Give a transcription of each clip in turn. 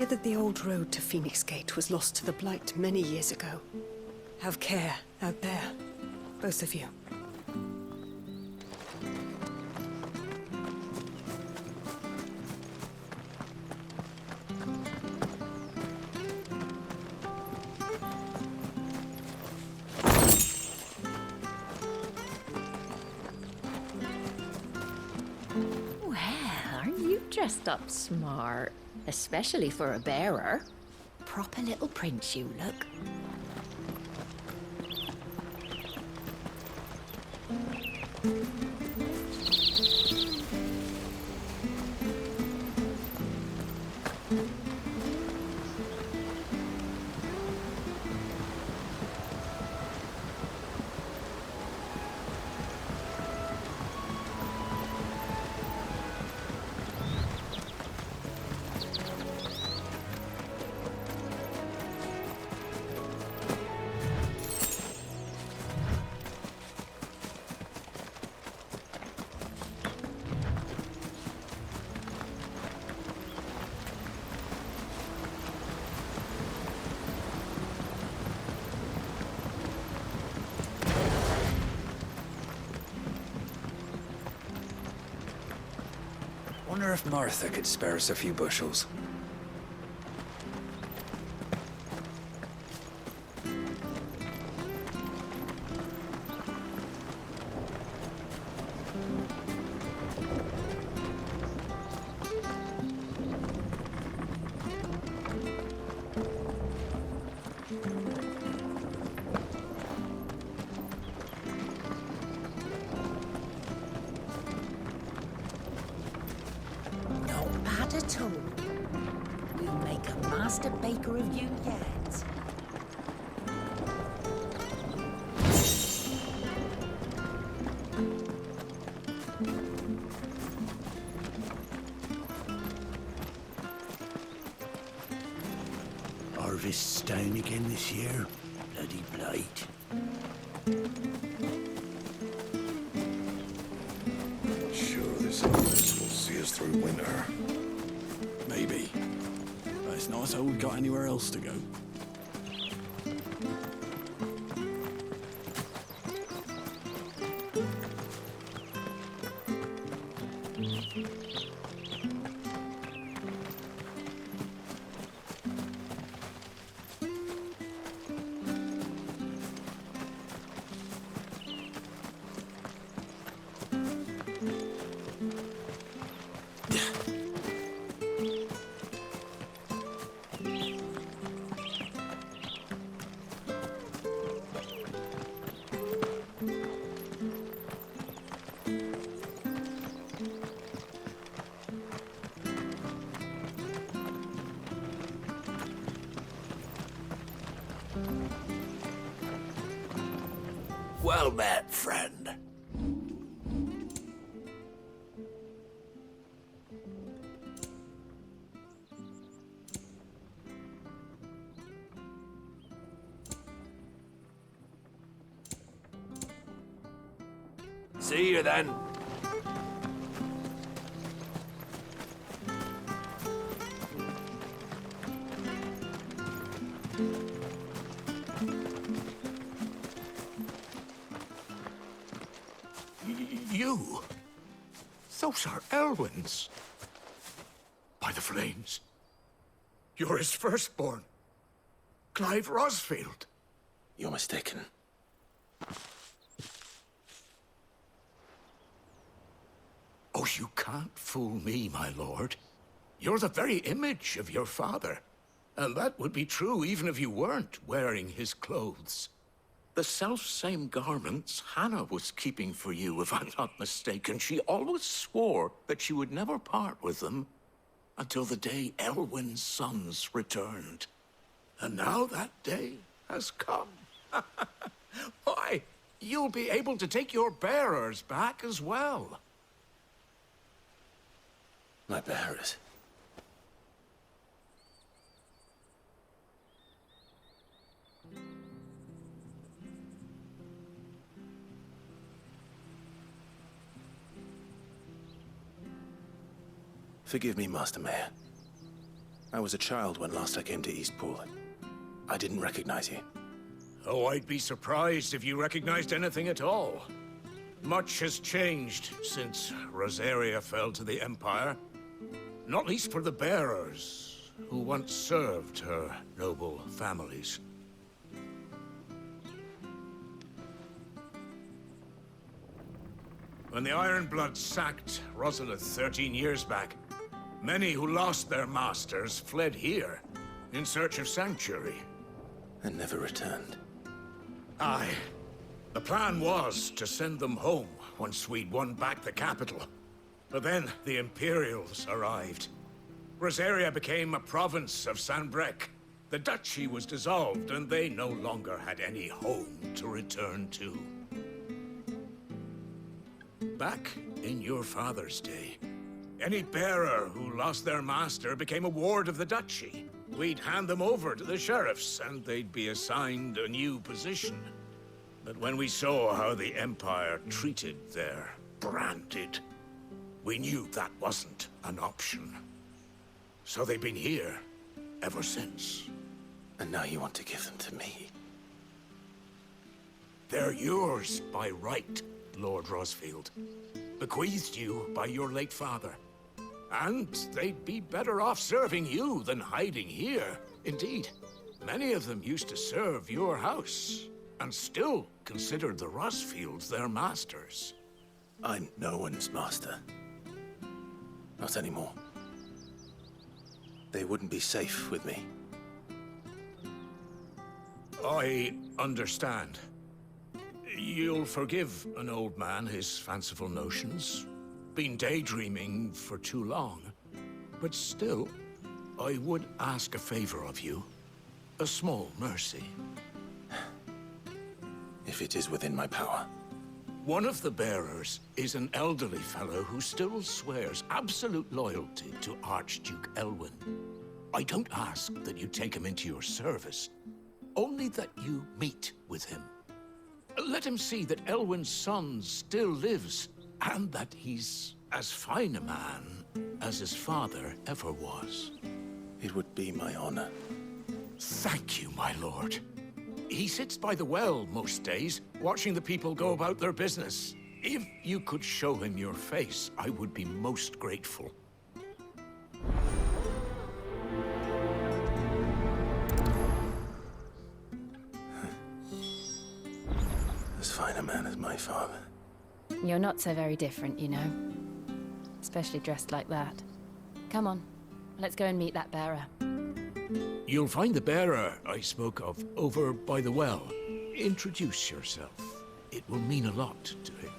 Hear that the old road to Phoenix Gate was lost to the Blight many years ago. Have care out there, both of you. Dressed up smart, especially for a bearer. Proper little prince you look. Wonder if Martha could spare us a few bushels. At all. We'll make a master baker of you yet. Harvest's down again this year. Bloody blight. Sure this harvest will see us through winter. Maybe. But it's not as though we've got anywhere else to go. Well met, friend. See you then. You? Those are Elwyn's. By the flames. You're his firstborn. Clive Rosfield. You're mistaken. Oh, you can't fool me, my lord. You're the very image of your father. And that would be true even if you weren't wearing his clothes. The self-same garments Hannah was keeping for you, if I'm not mistaken. She always swore that she would never part with them until the day Elwyn's sons returned. And now that day has come. Why, you'll be able to take your bearers back as well. My bearers. Forgive me, Master Mayor. I was a child when last I came to Eastpool. I didn't recognize you. Oh, I'd be surprised if you recognized anything at all. Much has changed since Rosaria fell to the Empire. Not least for the bearers, who once served her noble families. When the Ironbloods sacked Rosalith 13 years back, many who lost their masters fled here in search of sanctuary. And never returned. Aye. The plan was to send them home once we'd won back the capital. But then the Imperials arrived. Rosaria became a province of Sanbreque. The duchy was dissolved, and they no longer had any home to return to. Back in your father's day, any bearer who lost their master became a ward of the duchy. We'd hand them over to the sheriffs, and they'd be assigned a new position. But when we saw how the Empire treated their branded, we knew that wasn't an option. So they've been here ever since. And now you want to give them to me? They're yours by right, Lord Rosfield. Bequeathed you by your late father. And they'd be better off serving you than hiding here. Indeed, many of them used to serve your house, and still considered the Rosfields their masters. I'm no one's master. Not anymore. They wouldn't be safe with me. I understand. You'll forgive an old man his fanciful notions. Been daydreaming for too long. But still, I would ask a favor of you. A small mercy. If it is within my power. One of the bearers is an elderly fellow who still swears absolute loyalty to Archduke Elwyn. I don't ask that you take him into your service, only that you meet with him. Let him see that Elwyn's son still lives, and that he's as fine a man as his father ever was. It would be my honor. Thank you, my lord. He sits by the well most days, watching the people go about their business. If you could show him your face, I would be most grateful. As fine a man as my father. You're not so very different, you know. Especially dressed like that. Come on, let's go and meet that bearer. You'll find the bearer I spoke of over by the well. Introduce yourself. It will mean a lot to him.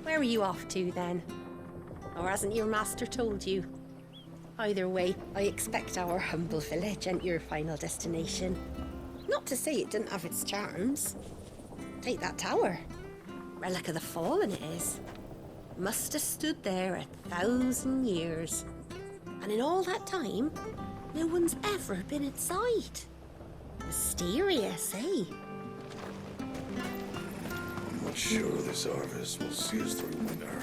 Where are you off to, then? Or hasn't your master told you? Either way, I expect our humble village ain't your final destination. Not to say it didn't have its charms. Take that tower. Relic of the Fallen it is. Must have stood there 1,000 years. And in all that time, no one's ever been inside. Mysterious, eh? I'm not sure this harvest will see us through winter.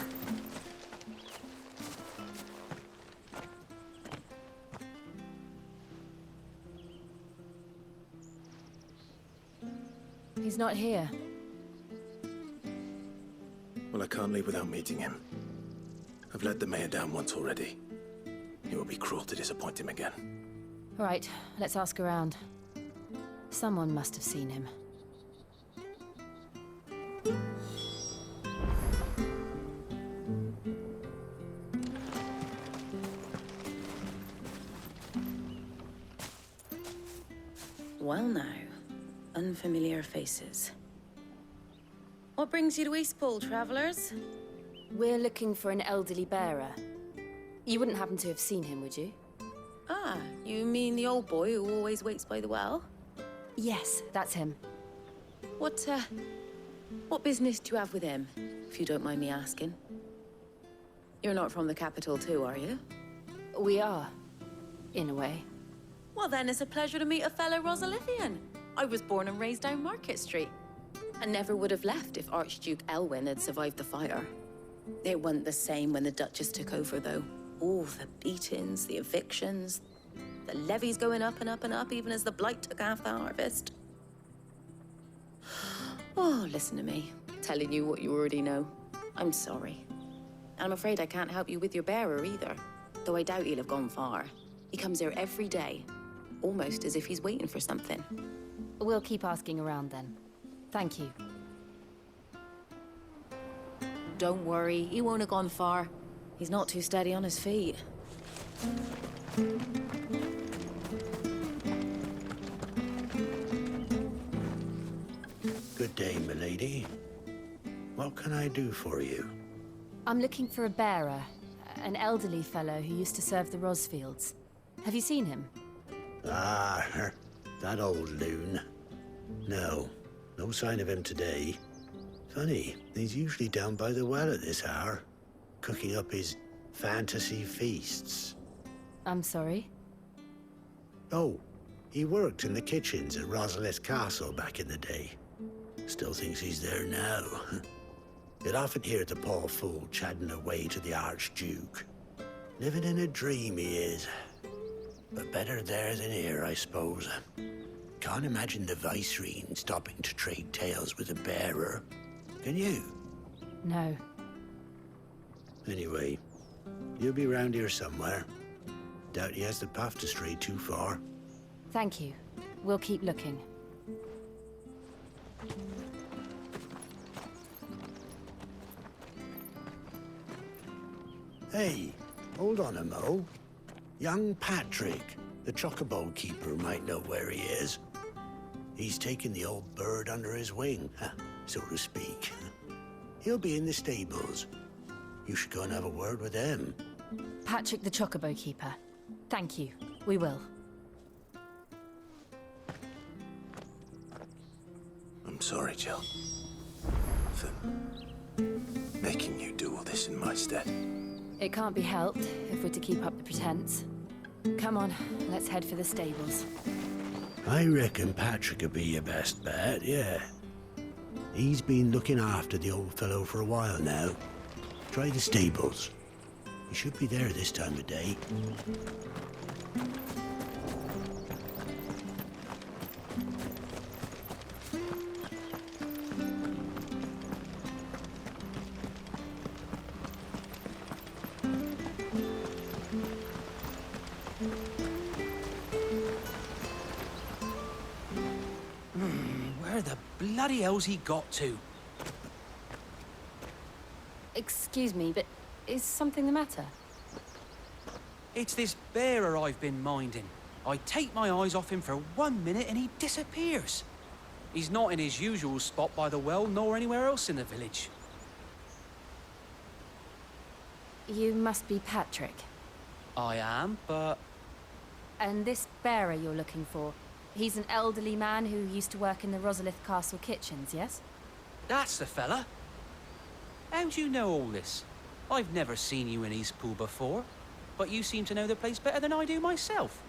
He's not here. Well, I can't leave without meeting him. I've let the mayor down once already. It would be cruel to disappoint him again. All right, let's ask around. Someone must have seen him. Well now, unfamiliar faces. What brings you to Eastpool, travelers? We're looking for an elderly bearer. You wouldn't happen to have seen him, would you? Ah, you mean the old boy who always waits by the well? Yes, that's him. What business do you have with him, if you don't mind me asking? You're not from the capital too, are you? We are, in a way. Well, then it's a pleasure to meet a fellow Rosalithian. I was born and raised down Market Street. I never would have left if Archduke Elwyn had survived the fire. It wasn't the same when the Duchess took over, though. All the beatings, the evictions, the levies going up and up and up, even as the blight took half the harvest. Oh, listen to me, telling you what you already know. I'm sorry. And I'm afraid I can't help you with your bearer either, though I doubt he'll have gone far. He comes here every day, almost as if he's waiting for something. We'll keep asking around then. Thank you. Don't worry, he won't have gone far. He's not too steady on his feet. Good day, milady. What can I do for you? I'm looking for a bearer, an elderly fellow who used to serve the Rosfields. Have you seen him? Ah, that old loon. No sign of him today. Funny, he's usually down by the well at this hour, cooking up his fantasy feasts. I'm sorry? Oh, he worked in the kitchens at Rosalith Castle back in the day. Still thinks he's there now. You'd often hear the poor fool chatting away to the Archduke. Living in a dream he is. But better there than here, I suppose. Can't imagine the Viceroy stopping to trade tales with a bearer. Can you? No. Anyway, he'll be round here somewhere. Doubt he has the path to stray too far. Thank you. We'll keep looking. Hey, hold on a mo. Young Patrick, the chocobo keeper, might know where he is. He's taken the old bird under his wing, so to speak. He'll be in the stables. You should go and have a word with him. Patrick the Chocobo Keeper. Thank you. We will. I'm sorry, Jill. For making you do all this in my stead. It can't be helped if we're to keep up the pretense. Come on, let's head for the stables. I reckon Patrick would be your best bet, yeah. He's been looking after the old fellow for a while now. Try the stables. He should be there this time of day. Where the bloody hell's he got to? Excuse me, but is something the matter? It's this bearer I've been minding. I take my eyes off him for 1 minute and he disappears. He's not in his usual spot by the well, nor anywhere else in the village. You must be Patrick. I am, but... And this bearer you're looking for, he's an elderly man who used to work in the Rosalith Castle kitchens, yes? That's the fella. How'd you know all this? I've never seen you in Eastpool before, but you seem to know the place better than I do myself.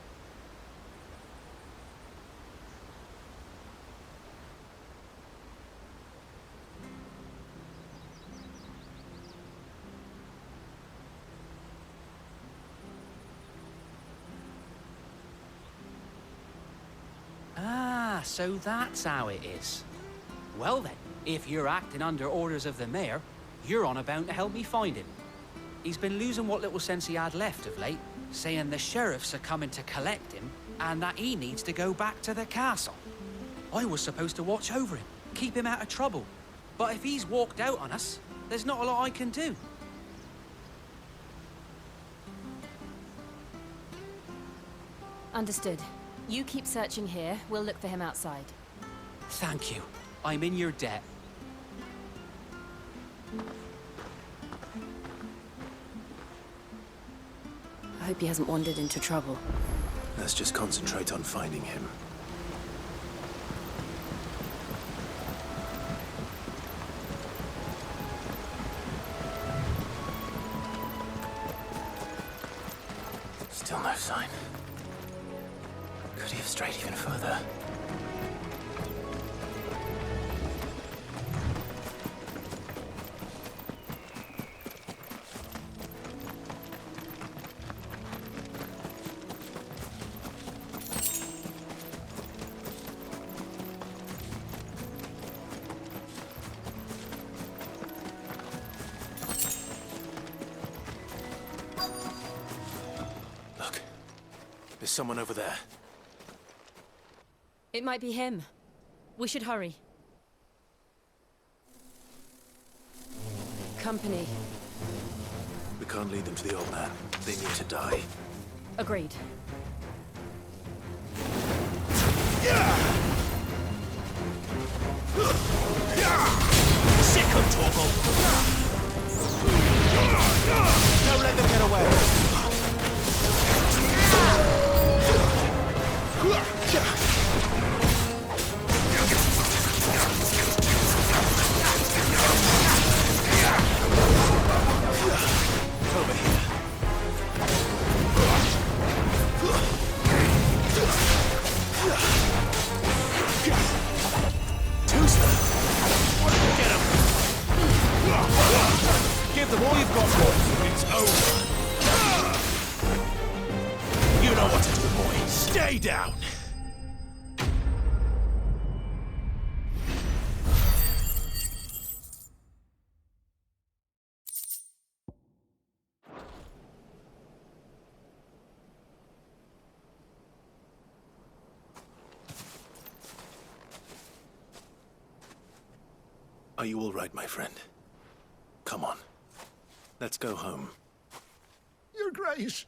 Ah, so that's how it is. Well then, if you're acting under orders of the mayor, you're on about to help me find him. He's been losing what little sense he had left of late, saying the sheriffs are coming to collect him and that he needs to go back to the castle. I was supposed to watch over him, keep him out of trouble. But if he's walked out on us, there's not a lot I can do. Understood. You keep searching here, we'll look for him outside. Thank you. I'm in your debt. I hope he hasn't wandered into trouble. Let's just concentrate on finding him. sign. Could he have strayed even further? Look, there's someone over there. It might be him. We should hurry. Company. We can't lead them to the old man. They need to die. Agreed. Sick of Torgal! Don't let them get away! Over here. Tuesday! Get him! Give them all you've got, boys. It's over. You know what to do, boy. Stay down. Are you all right, my friend? Come on. Let's go home. Your Grace,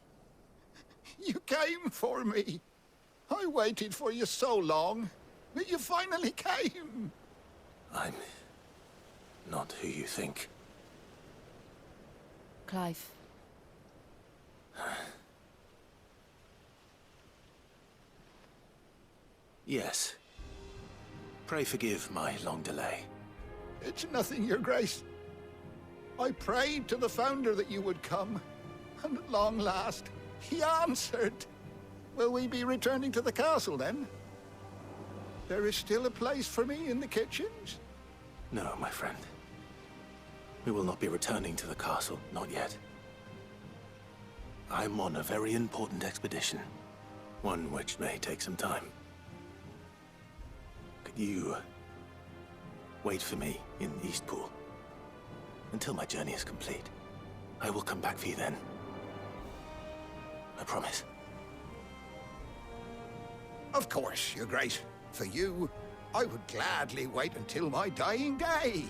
you came for me. I waited for you so long, but you finally came. I'm not who you think. Clive. Yes. Pray forgive my long delay. It's nothing, Your Grace. I prayed to the Founder that you would come, and at long last, he answered. Will we be returning to the castle, then? There is still a place for me in the kitchens? No, my friend. We will not be returning to the castle, not yet. I'm on a very important expedition. One which may take some time. Could you wait for me in Eastpool until my journey is complete? I will come back for you then. I promise. Of course, Your Grace. For you, I would gladly wait until my dying day.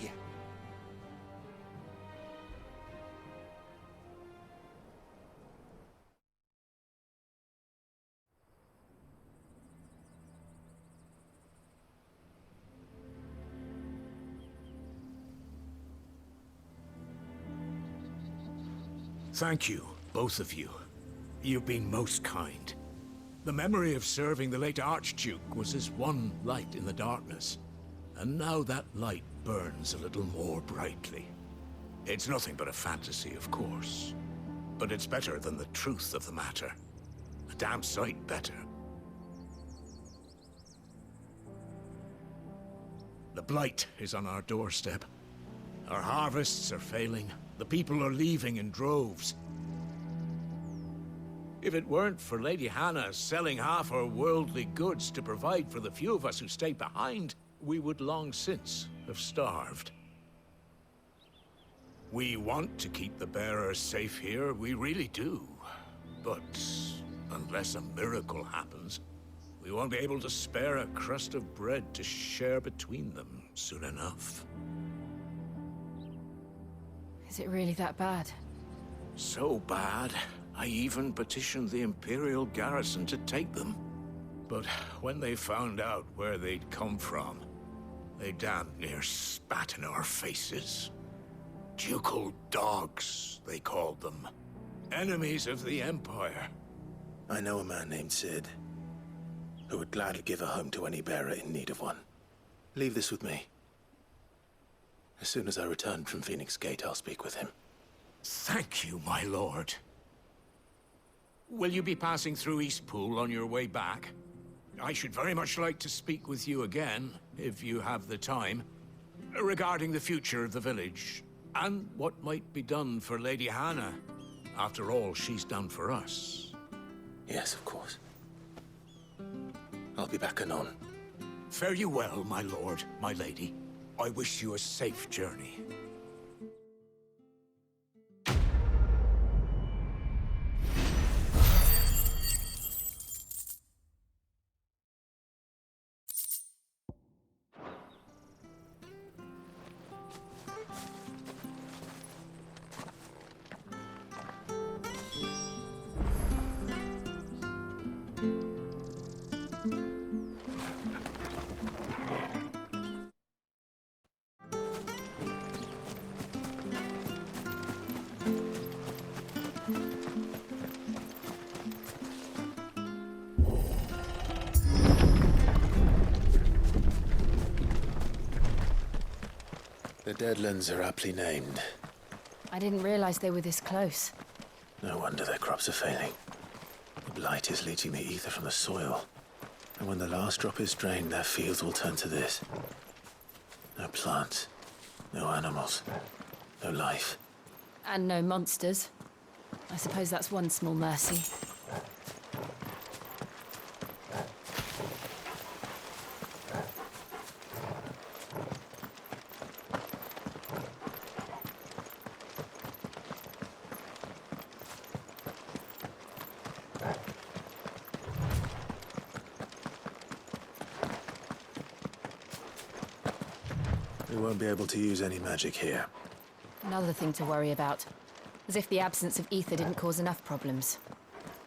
Thank you, both of you. You've been most kind. The memory of serving the late Archduke was as one light in the darkness, and now that light burns a little more brightly. It's nothing but a fantasy, of course, but it's better than the truth of the matter. A damn sight better. The blight is on our doorstep. Our harvests are failing. The people are leaving in droves. If it weren't for Lady Hannah selling half her worldly goods to provide for the few of us who stay behind, we would long since have starved. We want to keep the bearers safe here, we really do. But unless a miracle happens, we won't be able to spare a crust of bread to share between them soon enough. Is it really that bad? So bad, I even petitioned the Imperial garrison to take them. But when they found out where they'd come from, they damn near spat in our faces. Ducal dogs, they called them. Enemies of the Empire. I know a man named Sid, who would gladly give a home to any bearer in need of one. Leave this with me. As soon as I return from Phoenix Gate, I'll speak with him. Thank you, my lord. will you be passing through Eastpool on your way back? I should very much like to speak with you again, if you have the time, regarding the future of the village, and what might be done for Lady Hannah. After all, she's done for us. Yes, of course. I'll be back anon. Fare you well, my lord, my lady. I wish you a safe journey. The Deadlands are aptly named. I didn't realize they were this close. No wonder their crops are failing. The blight is leaching the ether from the soil. And when the last drop is drained, their fields will turn to this. No plants, no animals, no life. And no monsters. I suppose that's one small mercy. We won't be able to use any magic here. Another thing to worry about. As if the absence of ether didn't cause enough problems.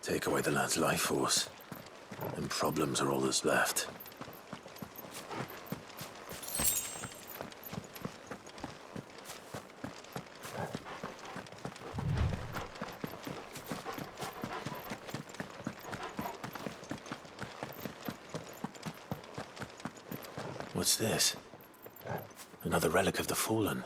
Take away the lad's life force, and problems are all that's left. What's this? Another relic of the Fallen.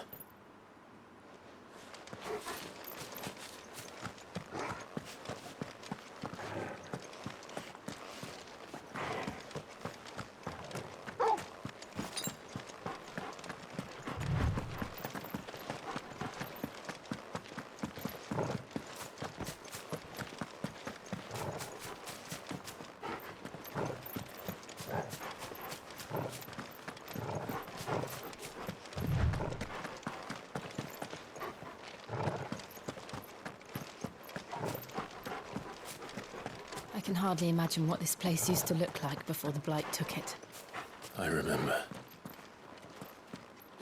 I can hardly imagine what this place used to look like before the Blight took it. I remember.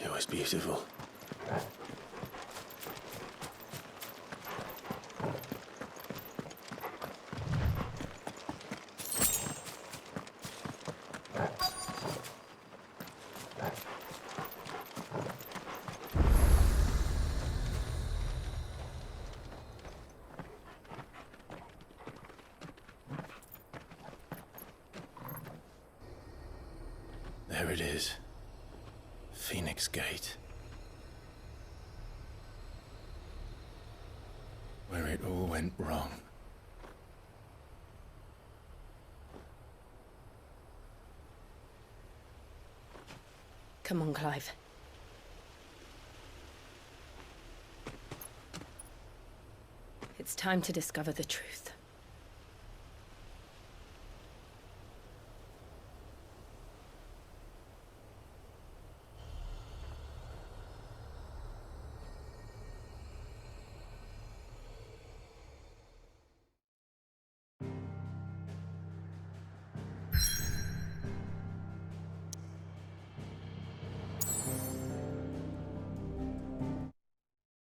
It was beautiful. There it is. Phoenix Gate. Where it all went wrong. Come on, Clive. It's time to discover the truth.